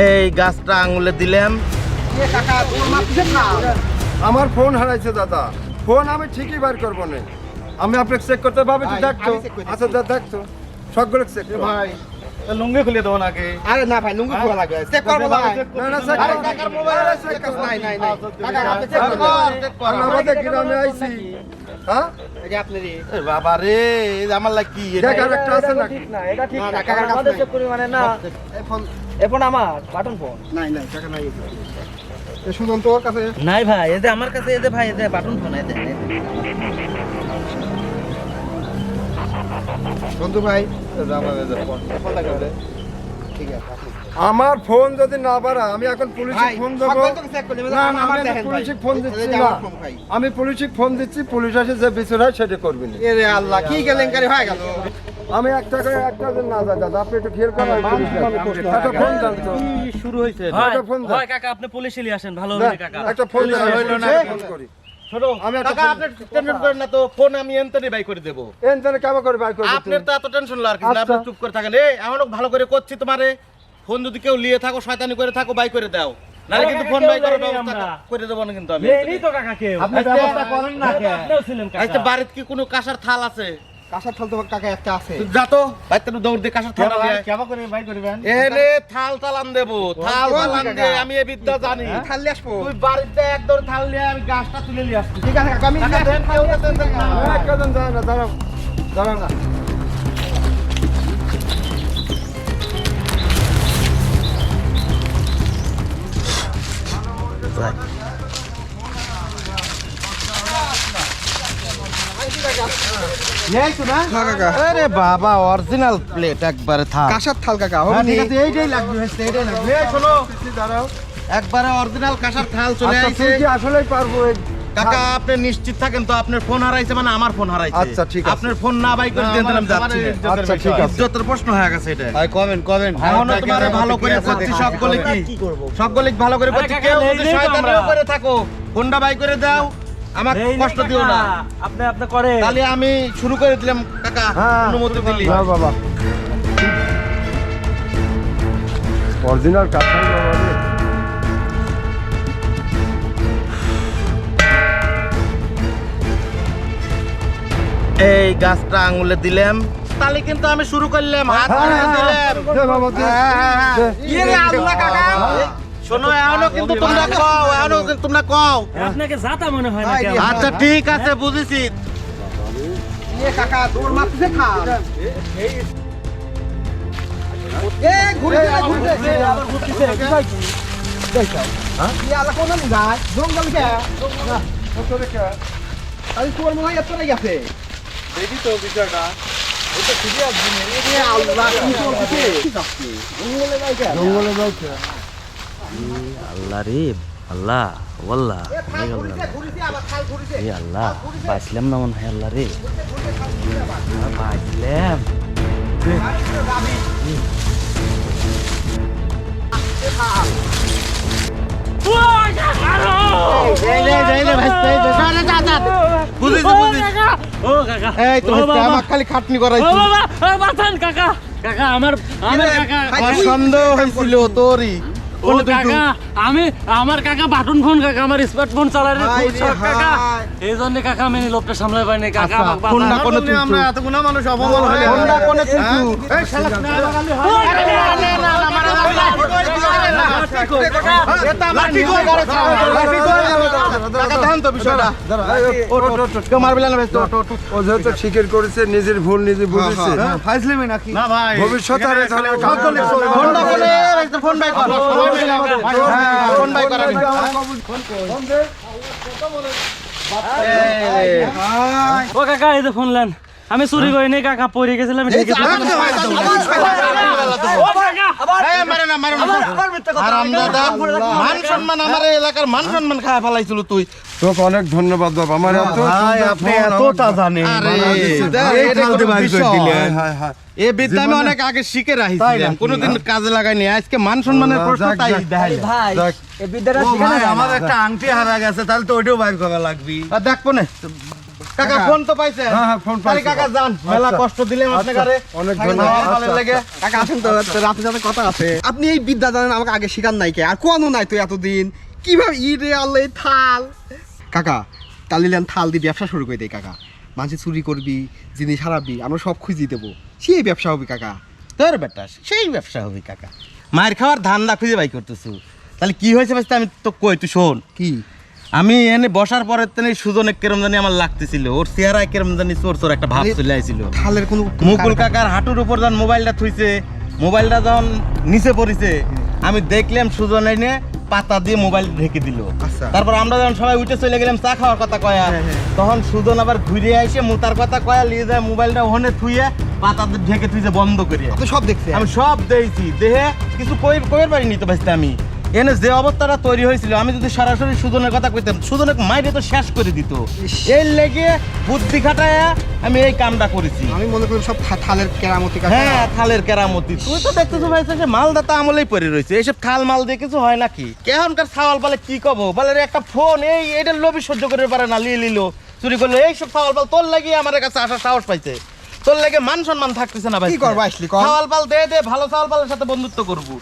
এই গাছটা আঙুলে দিলাম। আমার ফোন হারাইছে দাদা, ফোন আমি ঠিকই বার করবো না। আমি আপনাকে চেক করতে পারবো, দেখতো। আচ্ছা দেখতো সবগুলো চেক ভাই লুঙ্গি খুলে দেবো নাকি? আরে না ভাই, লুঙ্গি খোলা লাগবে, চেক করবো ভাই। না না চেক আরে কাকার মোবাইল চেক করবো। নাই নাই নাই কাকা, আপনি চেক করবেন। আমাদের গ্রামে আইছি। হ্যাঁ এই যে আপনারই। এ বাবা রে, আমার লাগ কি দেখ আর একটা আছে নাকি? না এটা ঠিক না, না, কাকার কাছে আমাদের নাই। চেক করি মানে না। এই ফোন এখন আমার বাটন ফোন নাই নাই, কাকা নাই। এই শুনুন তো ওর কাছে। নাই ভাই, এতে আমার কাছে এতে ভাই এতে বাটন ফোন এতে। বন্ধু ভাই, ফোন লাগাবে। ঠিক আছে আপনি। আমার ফোন যদি না বাড়া, আমি এখন পুলিশে ভাই, ফোন দেবো। সকল তো চেক করে নেবেন। না না, আমার আমি দেখেন ভাই। পুলিশে ফোন দিচ্ছি এই যে না। আমার ফোন ভাই। আমি পুলিশে ফোন দিচ্ছি, পুলিশ এসে যে বিচার হয় সেটা করবি না। এরে আল্লাহ, কি কেলেঙ্কারি হয়ে গেল। আমি একটা করে একটা দিন না যায় দাদা, আপনি একটু খেয়াল করেন। একটা ফোন দেন তো। শুরু হয়েছে? একটা ফোন দেন। হয় কাকা, আপনি পুলিশে নিয়ে আসেন, ভালো দেন, হবে কাকা। একটা ফোন দেন, হইলো না। ফোন করি। ছোটো আমি একটা কাকা, ফোন- আপনি টেনশন করেন না তো, ফোন আমি এনতনি বাই করে দেবো। এনতানে কেমন করে বার করবি তুই? আপনার তো এত টেনশন লাগার কিছু না, আচ্ছা। আপনি চুপ করে থাকেন। এই এমন ভালো করে করছি তোমারে, ফোন যদি কেউ নিয়ে থাকো, শয়তানি করে থাকো, বাই করে দাও, নাহলে কিন্তু ফোন বাই করার ব্যবস্থা করে দেবো না কিন্তু আমি। এই তো কাকা কেউ আপনি ব্যবস্থা করেন না কে? আপনিও ছিলেন কাকা। আচ্ছা, বাড়িতে কি কোনো কাঁসার থাল আছে? কাঁসার থাল তো কাকা একটা আছে। তুই যা তো, বাইতে দৌড় দিয়ে কাঁসার থাল নিয়ে আয়। কেমন করে বাই করবেন? এনে থাল তালান দেবো, থাল তালান দে, আমি এই বিদ্যা জানি। থাল নিয়ে আসবো। তুই বাড়িতে একদম থাল নিয়ে আমি গাছটা তুলে নিয়ে আসছি। ঠিক আছে কাকা, আমি টাকা দেন, কেউ দেন না। এক কজন যায় না, দাঁড়াও দাঁড়াও না। আরে বাবা, অরিজিনাল প্লেট একবারে থাল। কাঁসার থাল কাকা, হবে হ্যাঁ, নি? ঠিক আছে, এইটাই লাগবে, এইটাই লাগবে। এই শোনো, দাঁড়াও। একবারে অরিজিনাল কাঁসার থাল চলে আচ্ছা, আইছে। তুই কি আসলেই পারবো এই- কাকা, আপনি নিশ্চিত থাকেন তো? আপনার ফোন হারাইছে মানে আমার ফোন হারাইছে। আচ্ছা, ঠিক আছে। আপনার ফোন না বাই করে দেন, তাহলে আমি যাচ্ছি না। আচ্ছা ঠিক আছে। ইজ্জতের প্রশ্ন হয়ে গেছে এটা। কমেন এখনো তোমারে ভালো করে করছি, সকলে সকলে ভালো করে করছি। আরে কাকা, কেউ নেই, যদি নেই তো শয়তানিও আমরা। করে থাকো, ফোনটা বাই করে দাও, আমাকে কষ্ট দিও না। আপনি আপনি করে তাহলে আমি শুরু করে দিলাম কাকা, হ্যাঁ। অনুমতি দিলি। হ্যাঁ বাবা, অরিজিনাল কাঁঠাল বাবা রে। এই গাছটা আঙুলে দিলাম, তাহলে কিন্তু আমি শুরু করলাম, হাত হ্যাঁ, ধরে হ্যাঁ, দিলাম। দে বাবা, দে। দে। ইয়ে আল্লাহ কাকা, শোনো, এখনো কিন্তু তোমরা কও, এখনো কিন্তু তোমরা কও। আপনাকে যাতা মনে হয় না কেন? আচ্ছা ঠিক আছে, বুঝেছি। এ কাকা, তোর মারতেছে থাল। এ ঘুরে যায়, ঘুরে যায়। আবার ঘুরতেছে, কোথায় কি? এ আল্লাহ, কোন দিন যায়? জঙ্গল কে? কত রেখা? তাহলে তোর মনে হয় এতটাই গেছে। দেখি তো বিষয়টা। এটা ঠিকই আছে। এ আল্লাহ, কি চলতেছে? জঙ্গলে যায় কে? জঙ্গলে যাচ্ছে। আল্লাহ রে আল্লাহ ওয়াল্লাহ এ থাল ঘুরিছে, ঘুরিছে, আবার থাল ঘুরিছে। রে আল্লাহ বাঁচলাম না মনে হয় আল্লাহ রে বাঁচলাম বুঝেছি, বুঝেছি। ও কাকা, এই তো ও বাবা, আমার খালি খাটনি ও করাইছি। বাবা, ও বাঁচান কাকা, কাকা আমার কাকা, আমার সন্দেহ হয়েছিল তোরই। ও কাকা, আমার কাকা বাটন ফোন কাকা, আমার স্মার্টফোন চালায় রে হায় খুব রে শখ কাকা। হায়। এই জন্য কাকা আমি লোকটা সামলাই পাইনি কাকা, আচ্ছা, আমাকে কোনটা বাঁচান। কোনে তুই? আমরা এতগুলো মানুষ অপমান হলে কোনটা কোনে তুই? এই শালা ও কাকা, এটা আমার নিজের ঘরে খাওয়া। টাকা দেন তো বিষয়টা। কেউ মারবে না ভাই, তো ও যেহেতু স্বীকার করেছে, নিজের ভুল নিজে বুঝেছে। ফাইজলেমি নাকি? না ভাই, ভবিষ্যতে আর এই ধরনের কাজ করলে ফোনটা কোনে? ফোন বাই কর। হ্যাঁ, ফোন বাই কর। ও কাকা এই যে ফোন লেন, আমি চুরি করি নাই কাকা, পড়ে গেছিলাম ঠিক আছে। ও কাকা, এই, মারে না, মারে না। হারামজাদা, মান সম্মান, আমার এই এলাকার মান সম্মান খায় ফেলাইছিল তুই। তোকে অনেক ধন্যবাদ বাবা, আমার এত জানেন। আরে, এটা কোনো বিষয়। এই বিদ্যা আমি অনেক আগে শিখে রাখিছিলাম, কোনোদিন কাজে লাগাইনি। আজকে মান সম্মানের প্রশ্ন তাই দেখাইলাম। ভাই, দেখ। এই বিদ্যাটা শিখানো যায় না। আমার একটা আংটি হারা গেছে তাহলে তো ওইটাও বাইর করা লাগবে আর দেখবো না, কাকা ফোন তো পাইছে? হ্যাঁ, হ্যাঁ, ফোন তাহলে পাইছি। কাকা যান, মেলা আচ্ছা। কষ্ট দিলাম আপনাকে। অনেক ধন্যবাদ। ভালো লাগে। কাকা আসেন তো, রাতে সাথে কথা আছে। আপনি এই বিদ্যা জানেন, আমাকে আগে শিখান নাই কে? আর কোনো নাই তো এতদিন। কিভাবে ইরে আল্লাহ এই থাল। কাকা তালিলান থাল দিয়ে ব্যবসা শুরু করে দেয় কাকা। মাঝে চুরি করবি, জিনিস হারাবি, আমরা সব খুঁজি দেবো, সেই ব্যবসা হবে কাকা। তোর বেটা সেই ব্যবসা হবে কাকা। মায়ের খাওয়ার ধান্দা খুঁজে বাই করতেছু। তাহলে কি হয়েছে ভাই, আমি তো কই, তুই শোন। কি? আমি এনে বসার পরে সুজনের কেরম জানি আমার লাগতেছিল, ওর চেহারায় কেরম জানি চোর চোর একটা ভাব চলে আইছিল। থালের কোনো মুকুল কাকার হাঁটুর উপর যখন মোবাইলটা থুইছে, মোবাইলটা যখন নিচে পড়িছে, আমি দেখলাম সুজন এনে পাতা দিয়ে মোবাইল ঢেকে দিল। আচ্ছা। তারপর আমরা যখন সবাই উঠে চলে গেলাম চা খাওয়ার কথা কয়া, তখন সুজন আবার ঘুরে এসে মুতার কথা কয়া নিয়ে যায়, মোবাইলটা ওখানে থুইয়ে পাতা দিয়ে ঢেকে থুইছে বন্ধ করে। আপনি সব দেখছেন? আমি সব দেখছি, দেহে কিছু কইর পারিনি তো ভাইতে। আমি এনে যে অবস্থাটা তৈরি হয়েছিল, আমি যদি সরাসরি সুজনের কথা কইতাম, সুজনের মাইরে তো শেষ করে দিত। এই লেগে বুদ্ধি খাটায় আমি এই কামটা করেছি। আমি মনে করি সব থালের কেরামতি কাকা। হ্যাঁ, থালের কেরামতি। তুই তো দেখতেছো ভাই, সে মালদাতা আমলেই পড়ে রয়েছে। এইসব থাল মাল দিয়ে কিছু হয় নাকি? কেমনকার ছাওয়াল বলে কি কব, বলে রে একটা ফোন এই এটার লোভি সহ্য করতে পারে না, লিয়ে লিলো চুরি করলো। এইসব ছাওয়াল পাল তোর লাগিয়ে আমার কাছে আসার সাহস পাইছে। তোর লাগে মান সম্মান থাকতেছে না ভাই। কি করবো আসলি কর? ছাওয়াল পাল দে, ভালো ছাওয়াল পালের সাথে বন্ধুত্ব করবো।